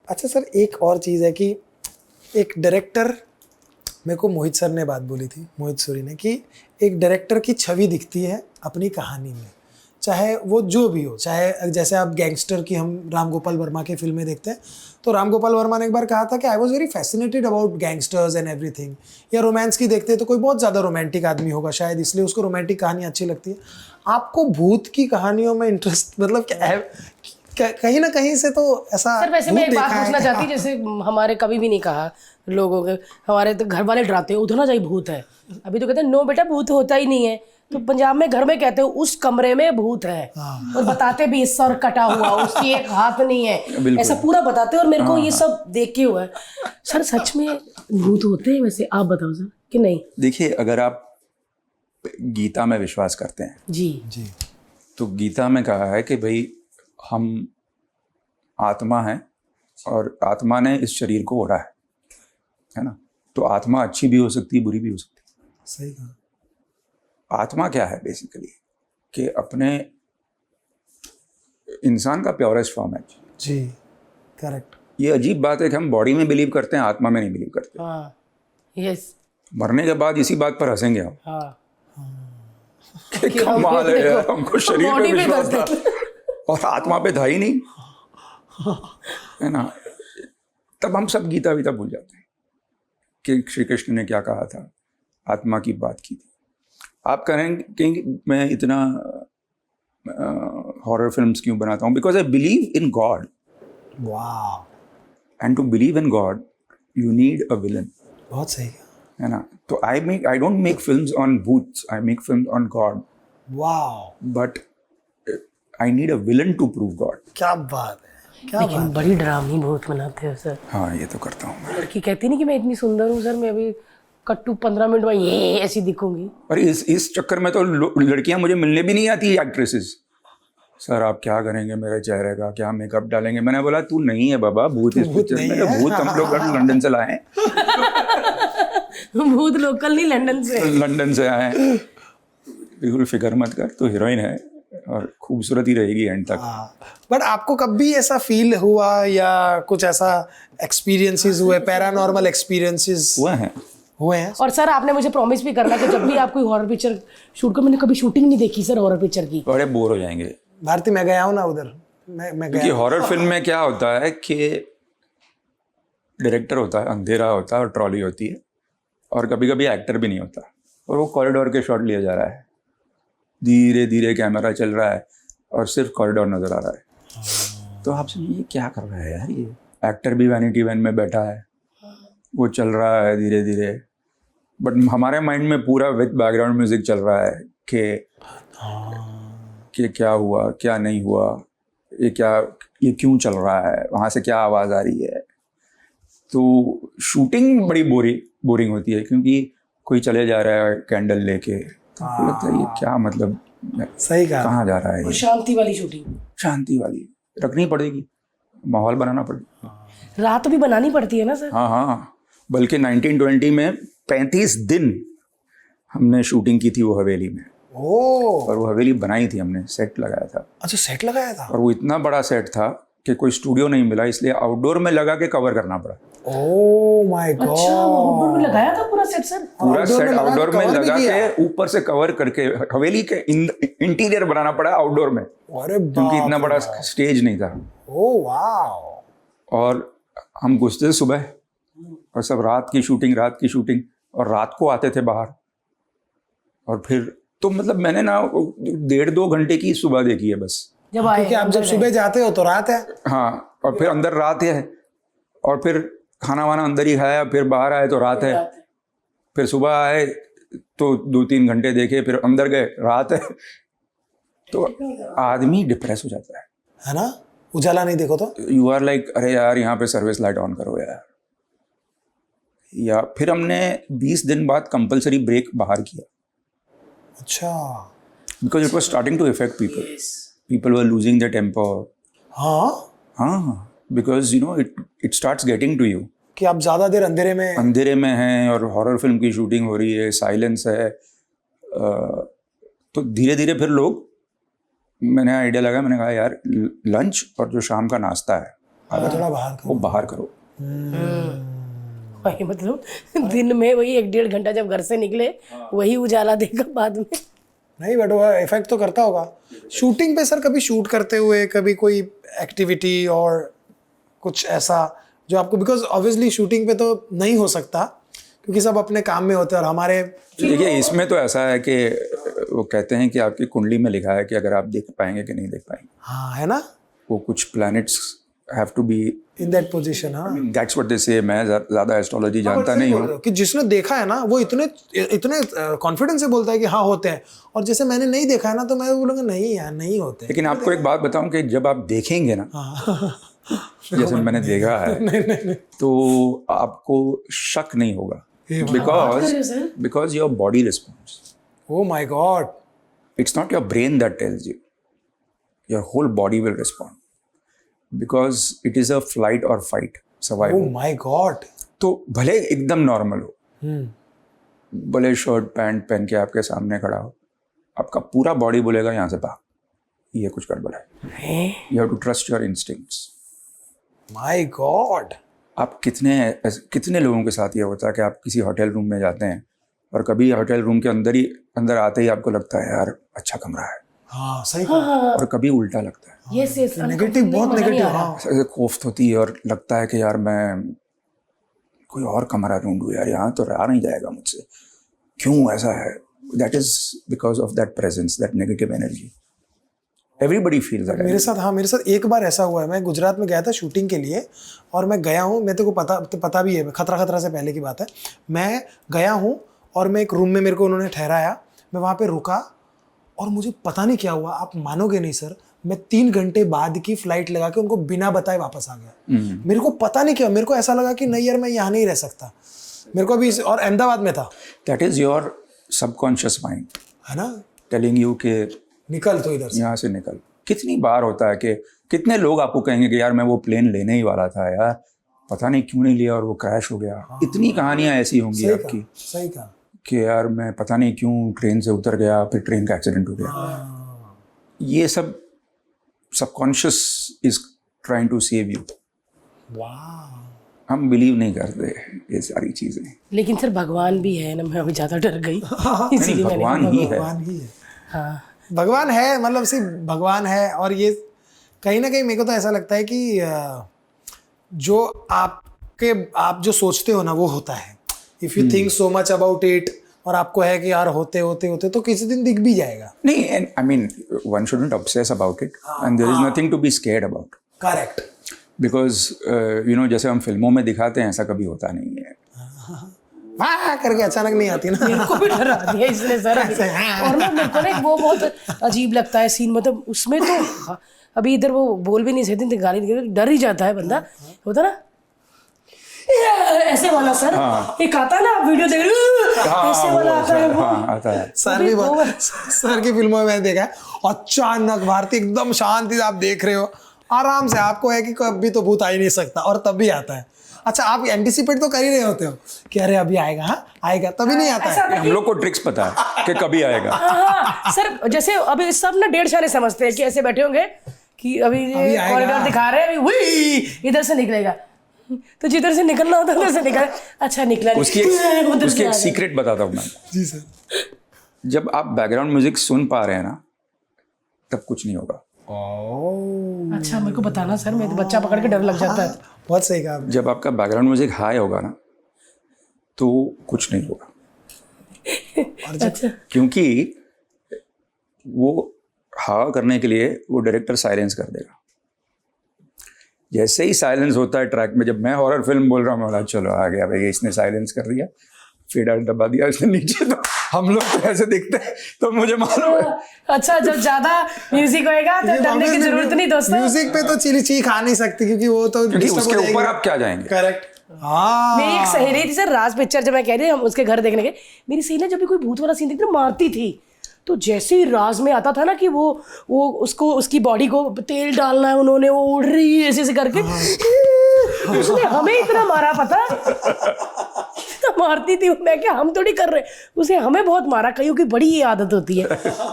अच्छा सर, एक और चीज़ है कि एक डायरेक्टर, मेरे को मोहित सर ने बात बोली थी, मोहित सूरी ने, कि एक डायरेक्टर की छवि दिखती है अपनी कहानी में, चाहे वो जो भी हो। चाहे जैसे आप गैंगस्टर की हम राम गोपाल वर्मा की फिल्में देखते हैं, तो राम गोपाल वर्मा ने एक बार कहा था कि I was very fascinated about gangsters and everything. या रोमांस की देखते हैं तो कोई बहुत ज़्यादा रोमांटिक आदमी होगा, शायद इसलिए उसको रोमांटिक कहानी अच्छी लगती है। आपको भूत की कहानियों में इंटरेस्ट मतलब क्या है? कहीं ना कहीं से तो ऐसा सर वैसे मैं भूत एक बात देखा है पूछना क्या? चाहती, जैसे हमारे कभी भी नहीं कहा लोगों के, हमारे तो घर वाले डराते हैं उधर ना जाइए भूत है, अभी तो कहते हैं नो बेटा भूत होता ही नहीं है। तो पंजाब में घर में कहते हो उस कमरे में भूत है, और बताते भी सर कटा हुआ, उसकी एक हाथ नहीं है, ऐसा पूरा बताते हैं। और मेरे को ये सब देख के हुआ है। सर सच में भूत होते हैं वैसे, आप बताओ सर कि नहीं? देखिए, अगर आप गीता में विश्वास करते हैं जी जी। तो गीता में कहा है कि भाई हम आत्मा हैं और आत्मा ने इस शरीर को ओढ़ा है ना। तो आत्मा अच्छी भी हो सकती है, बुरी भी हो सकती है। सही कहा। आत्मा क्या है बेसिकली, कि अपने इंसान का प्योरेस्ट फॉर्म है। जी करेक्ट। ये अजीब बात है कि हम बॉडी में बिलीव करते हैं, आत्मा में नहीं बिलीव करते। हाँ यस मरने के बाद इसी बात पर हंसेंगे हम हाँ कि कमाल है यार, हमको शरीर पे बॉडी पे विश्वास था करते और आत्मा पे था ही नहीं, है ना। तब हम सब गीता वीता भूल जाते हैं कि श्री कृष्ण ने क्या कहा था, आत्मा की बात की थी। आप कहेंगे कि मैं इतना हॉरर फिल्म्स क्यों बनाता हूँ? Because I believe in God, वाह, and to believe in God you need a villain, बहुत सही कहा। है ना। तो I don't make films on भूत्स, I make films on God, वाह, but I need a villain to prove God. क्या बात है, क्या लेकिन बात। बड़ी डरावनी भूत बनाते हो सर। हाँ, ये तो करता हूँ मैं। लड़की कहती नहीं कि मैं इतनी सुंदर हूँ सर, मैं अभी कट्टू 15 मिनट में ये ऐसी दिखूंगी। और इस चक्कर में तो लड़कियां मुझे मिलने भी नहीं आती, एक्ट्रेसेस। सर आप क्या करेंगे मेरे चेहरे का, क्या मेकअप डालेंगे? मैंने बोला तू नहीं है बाबा, भूत इस पिक्चर में। भूत हम लोग लंदन से लाए हैं, भूत लोकल नहीं, लंदन से। लंदन से आए हैं। बिल्कुल फिक्र मत कर, तू हीरोइन है और खूबसूरत ही रहेगी एंड तक। बट आपको कभी ऐसा फील हुआ या कुछ ऐसा एक्सपीरियंसेस हुए, पैरानॉर्मल एक्सपीरियंसेस हुआ है। हुए हैं? और सर आपने मुझे प्रॉमिस भी करना कि जब भी आप कोई हॉरर पिक्चर शूट करो, मैंने कभी शूटिंग नहीं देखी सर हॉरर पिक्चर की। बड़े बोर हो जाएंगे, भारती मैं गया हूँ ना उधर, मैं क्योंकि गया। हॉरर फिल्म में क्या होता है कि डायरेक्टर होता है, अंधेरा होता है और ट्रॉली होती है, और कभी कभी एक्टर भी नहीं होता, और वो कॉरिडोर के शॉट लिया जा रहा है, धीरे धीरे कैमरा चल रहा है और सिर्फ कॉरिडोर नजर आ रहा है। तो आपसे ये क्या कर रहा है यार, ये एक्टर भी वैनिटी वैन में बैठा है, वो चल रहा है धीरे धीरे, बट हमारे माइंड में पूरा विद बैकग्राउंड म्यूजिक चल रहा है कि क्या हुआ, क्या नहीं हुआ, ये क्यों चल रहा है, वहाँ से क्या आवाज़ आ रही है। तो शूटिंग बड़ी बोरिंग होती है, क्योंकि कोई चले जा रहा है कैंडल लेके, तो आपको लगता है ये क्या, मतलब सही कहा। कहाँ जा रहा है और ये। शांति वाली शूटिंग, शांति वाली रखनी पड़ेगी, माहौल बनाना पड़ेगा। रात भी बनानी पड़ती है ना सर। हाँ हाँ, बल्कि 1920 में 35 दिन हमने शूटिंग की थी वो हवेली में। ओह, और वो हवेली बनाई थी हमने, सेट लगाया था, अच्छा सेट लगाया था। और वो इतना बड़ा सेट था कि कोई स्टूडियो नहीं मिला, इसलिए आउटडोर में लगा के कवर करना पड़ा। ओह माय गॉड, अच्छा वो आउटडोर में लगाया था पूरा सेट सर। पूरा सेट आउटडोर में cover भी लगा किया? के ऊपर से कवर करके हवेली के इंटीरियर बनाना पड़ा आउटडोर में, अरे क्योंकि इतना बड़ा स्टेज नहीं था। ओह वाह, और हम घुसते थे सुबह, और सब रात की शूटिंग, और रात को आते थे बाहर। और फिर तो मतलब मैंने ना 1.5-2 घंटे की सुबह देखी है बस। जब आए क्योंकि आप जब सुबह जाते हो तो रात है। हाँ, और फिर अंदर रात है, और फिर खाना वाना अंदर ही खाया, फिर बाहर आए तो रात है, फिर सुबह आए तो 2-3 घंटे देखे, फिर अंदर गए, रात है। तो आदमी डिप्रेस हो जाता है ना, उजाला नहीं देखो तो। यू आर लाइक, अरे यार यहाँ पे सर्विस लाइट ऑन करो यार। या फिर हमने 20 दिन बाद कंपलसरी ब्रेक बाहर किया, अच्छा, because it was starting to affect people were losing the temper. हाँ, because you know it starts getting to you कि आप ज्यादा देर अंधेरे में हैं, और हॉरर फिल्म की शूटिंग हो रही है, साइलेंस है। तो धीरे धीरे फिर मैंने आइडिया लगा, मैंने कहा यार लंच और जो शाम का नाश्ता है थोड़ा बाहर वो बाहर करो। वही मतलब दिन में वही 1-1.5 घंटा जब घर से निकले वही उजाला देखा बाद में। नहीं बट वो इफेक्ट तो करता होगा। शूटिंग पे सर कभी शूट करते हुए कभी कोई एक्टिविटी और कुछ ऐसा जो आपको, बिकॉज ऑब्वियसली शूटिंग पे तो नहीं हो सकता क्योंकि सब अपने काम में होते हैं और हमारे, देखिए इसमें तो ऐसा है कि वो कहते हैं कि आपकी कुंडली में लिखा है कि अगर आप देख पाएंगे कि नहीं देख पाएंगे। हाँ है ना, वो कुछ planets have to be in that position. हाँ दैट्स व्हाट दे से। मैं ज़्यादा एस्ट्रोलॉजी जानता नहीं हूँ कि जिसने देखा है ना वो इतने कॉन्फिडेंस से बोलता है कि हाँ होते हैं, और जैसे मैंने नहीं देखा है ना तो मैं बोलूँगा नहीं यार नहीं होते। लेकिन आपको एक बात बताऊं कि जब आप देखेंगे ना, जैसे मैंने देखा है, तो आपको शक नहीं होगा, because your body response. Oh my god, it's not your brain that tells you, your whole body will respond, because it is a flight और fight survival. Oh my god. तो भले एकदम नॉर्मल हो, भले शर्ट पैंट पहन के आपके सामने खड़ा हो, आपका पूरा बॉडी बोलेगा यहाँ से भाग, ये कुछ गड़बड़ है। You have to trust your instincts. My God. आप कितने लोगों के साथ ये होता है कि आप किसी होटल रूम में जाते हैं और कभी होटल रूम के अंदर आते ही आपको लगता है यार अच्छा कमरा है, हाँ सही कहा। और कभी उल्टा लगता है, यस यस, नेगेटिव, बहुत नेगेटिव। हाँ ऐसे खौफ होती है और लगता है कि यार मैं कोई और कमरा ढूंढूं यार, यहाँ तो रहा नहीं जाएगा मुझसे, क्यों ऐसा है? That is because of that presence, that negative energy. Everybody feels that. मेरे साथ एक बार ऐसा हुआ है, मैं गुजरात में गया था शूटिंग के लिए और मैं गया हूँ, मैं तेरे को पता भी है, खतरा से पहले की बात है, मैं गया हूँ और मैं एक रूम में, मेरे को उन्होंने ठहराया, मैं वहाँ पे रुका और मुझे पता नहीं क्या हुआ, आप मानोगे नहीं सर, मैं 3 घंटे बाद की फ्लाइट लगा के उनको बिना बताए वापस आ गया। मेरे को पता नहीं क्या, मेरे को ऐसा लगा कि नहीं यार मैं यहाँ नहीं रह सकता, मेरे को अभी, और अहमदाबाद में था। That is your subconscious mind, है ना, टेलिंग यू कि निकल तो इधर से, यहाँ से निकल। कितनी बार होता है कि कितने लोग आपको कहेंगे कि यार मैं वो प्लेन लेने ही वाला था यार, पता नहीं क्यों नहीं लिया और वो क्रैश हो गया। हाँ। इतनी कहानियां ऐसी होंगी आपकी, सही कहा कि यार मैं पता नहीं क्यों ट्रेन से उतर गया, फिर ट्रेन का एक्सीडेंट हो गया। हाँ। ये सब subconscious is trying to save you. वाह, हम बिलीव नहीं करते ये सारी चीजें। लेकिन सर भगवान भी है ना, मैं अभी ज्यादा डर गई इसीलिए मैंने भगवान ही है। भगवान ही है। हाँ भगवान है, मतलब सिर्फ भगवान है। और ये कहीं ना कहीं मेरे को तो ऐसा लगता है कि जो आप जो सोचते हो ना वो होता है। If you think so much about it, और आपको है कि यार होते होते तो किसी दिन दिख भी जाएगा। नहीं, I mean one shouldn't obsess about it and there is nothing to be scared about. Correct. Because you know जैसे हम फिल्मों में दिखाते हैं ऐसा कभी होता नहीं है। वाह करके अचानक नहीं आती ना। मेरे को भी डरा दिया इसने सर। और ना मेरे को ना वो बहुत अजीब लगता है सीन, मतलब उसमें तो अभी इधर वो बोल भी नहीं सकते, गाली डर ही जाता है बंदा, होता ना ऐसे वाला सर। एक आता ना वीडियो देख रहे ऐसे वाला आता है वो। आता है। सर की फिल्मों में मैंने देखा है, अचानक भारती एकदम शांति से आप देख रहे हो आराम से, आपको है कि कभी तो भूत आ ही नहीं सकता, और तब भी आता है। अच्छा, आप एंटिसिपेट तो कर ही रहे होते हो कि अरे अभी आएगा, हाँ आएगा, तभी नहीं आता है। हम लोग को ट्रिक्स पता है कि कभी आएगा। हाँ सर, जैसे अभी सब ना 1.5 साल समझते हैं कि ऐसे बैठे होंगे कि अभी कॉरिडोर दिखा रहे हैं, अभी वही इधर से निकलेगा, तो जिधर से निकलना होता है उधर से निकल। अच्छा निकला उसकी एक सीक्रेट बताता हूँ मैं। जी सर। जब आप बैकग्राउंड म्यूजिक सुन पा रहे हैं ना, तब कुछ नहीं होगा। अच्छा मेरे को बताना सर, मैं तो बच्चा पकड़ के डर लग जाता है। बहुत सही कहा आपने। जब आपका बैकग्राउंड म्यूजिक हाई होगा ना तो कुछ नहीं होगा। अच्छा, क्योंकि वो हवा करने के लिए वो डायरेक्टर साइलेंस कर देगा। जैसे ही साइलेंस होता है ट्रैक में, जब मैं हॉरर फिल्म बोल रहा हूँ, बोला चलो आ गया भाई, इसने साइलेंस कर दिया, फेडर दबा दिया इसने नीचे, तो हम लोग तो ऐसे दिखते हैं, तो मुझे मालूम है। अच्छा जब ज्यादा म्यूजिक होएगा तो डरने की जरूरत नहीं दोस्तों। म्यूजिक पे तो चिली चीख आ नहीं सकती क्योंकि वो तो उसके ऊपर आप क्या जाएंगे। करेक्ट। हाँ, मेरी एक सहेली थी सर, राज पिक्चर जब मैं कह रही हम उसके घर देखने गए, मेरी सहेली जब भी कोई भूत वाला सीन देखती मारती थी, तो जैसे ही राज में आता था ना कि वो उसको उसकी बॉडी को तेल डालना है, उन्होंने वो उड़ रही है ऐसे करके, उसने हमें इतना मारा, पता इतना मारती थी। मैं क्या, हम थोड़ी कर रहे, उसे हमें बहुत मारा, कईयों की बड़ी ये आदत होती है।